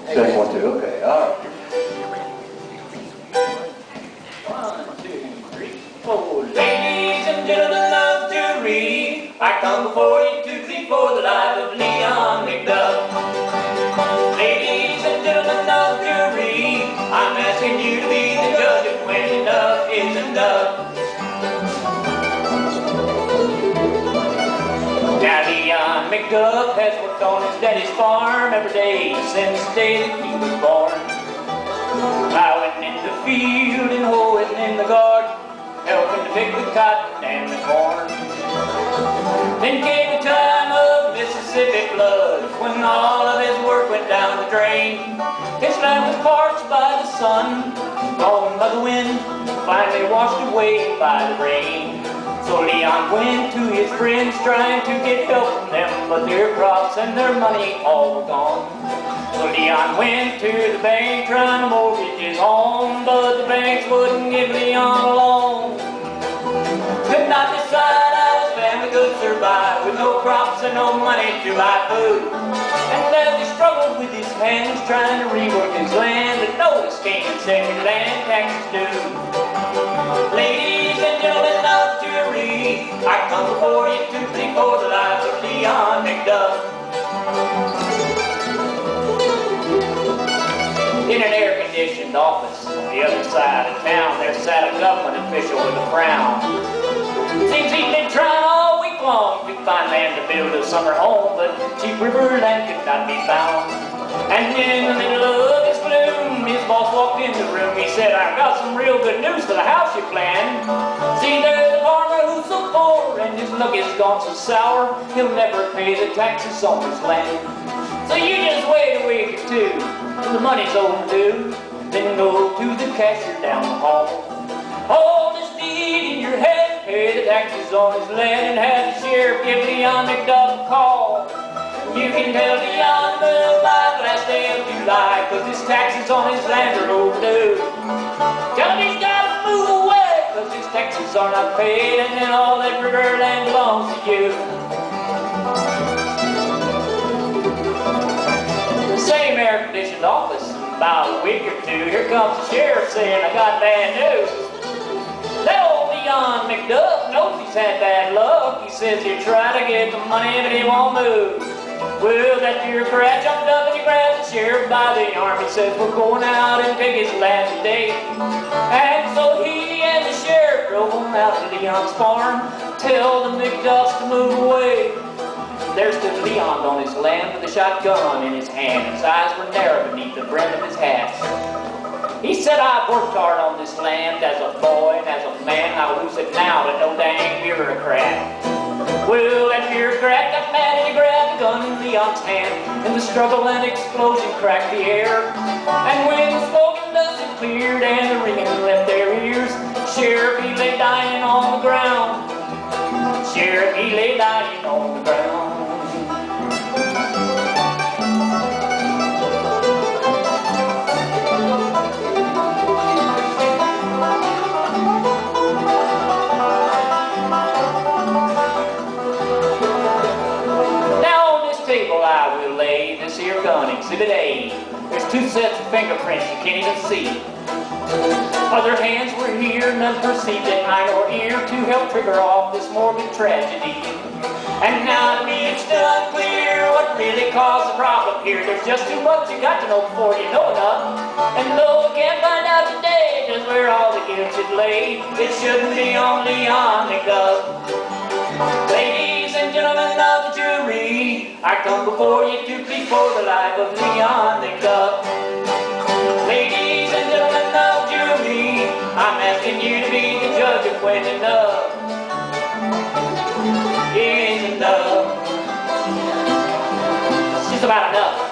Second one too, okay, all right. 1, 2, 3, 4. Ladies and gentlemen of the jury, I come before you to plead for the life of Leon McDuff. Ladies and gentlemen of the jury, I'm asking you to be the judge of when enough is enough. Now Leon McDuff has worked on his daddy's farm every day since the day that he was born. Plowing in the field and hoeing in the garden, helping to pick the cotton and the corn. Then came the time of Mississippi floods, when all of his work went down the drain. His land was parched by the sun, blown by the wind, finally washed away by the rain. So Leon went to his friends trying to get help from them, but their crops and their money all were gone. So Leon went to the bank trying to mortgage his home, but the banks wouldn't give Leon a loan. Could not decide how his family could survive with no crops and no money to buy food. And as he struggled with his hands trying to rework his land, a notice came and said your land taxes due. Ladies and gentlemen of the jury, I come before you to plead for the life of Leon McDuff. In an air-conditioned office on the other side of town, there sat a government official with a frown. Seems he'd been trying all week long to find land to build a summer home, but cheap river land could not be found. And in the middle of his gloom, his boss walked in the room. He said, I've got some real good news for the house you planned. See, there's a farmer who's so poor, and his luck has gone so sour, he'll never pay the taxes on his land. So you just wait a week or two, till the money's overdue, then go to the cashier down the hall. Hold this deed in your hand, pay the taxes on his land, and have the sheriff give Leon McDuff a call. You can tell Leon the last day of July, 'cause his taxes on his land are overdue. Tell him he's gotta move away, 'cause his taxes are not paid, and then all that river land belongs to you. Same air-conditioned office. About a week or two, here comes the sheriff saying, I got bad news. That old Leon McDuff knows he's had bad luck. He says he'll try to get the money, but he won't move. Well, that bureaucrat jumped up and he grabbed the sheriff by the arm. He says, we're going out and take his land today. And so he and the sheriff drove on out to Leon's farm, tell the McDuffs to move away. There stood Leon on his land with a shotgun in his hand. His eyes were narrow beneath the brim of his hat. He said, I've worked hard on this land as a boy and as a man. I'll lose it now to no dang bureaucrat. Well, that bureaucrat got mad and he grabbed the gun in Leon's hand, and the struggle and explosion cracked the air. And when the smoke and dust had cleared and the ringing left their ears, Sheriff, he lay dying on the ground. Sheriff, he lay dying on the ground. I will lay this here gun, Exhibit A. There's 2 sets of fingerprints you can't even see. Other hands were here, none perceived an eye or ear to help trigger off this morbid tragedy. And now to me it's still unclear what really caused the problem here. There's just too much you got to know before you know enough. And though we can't find out today just where all the guilt should lay, it shouldn't be on Leon McDuff. Ladies and gentlemen of the jury, I come before you to plead for the life of Leon McDuff. Ladies and gentlemen of the jury, I'm asking you to be the judge of when enough is enough. It's just about enough.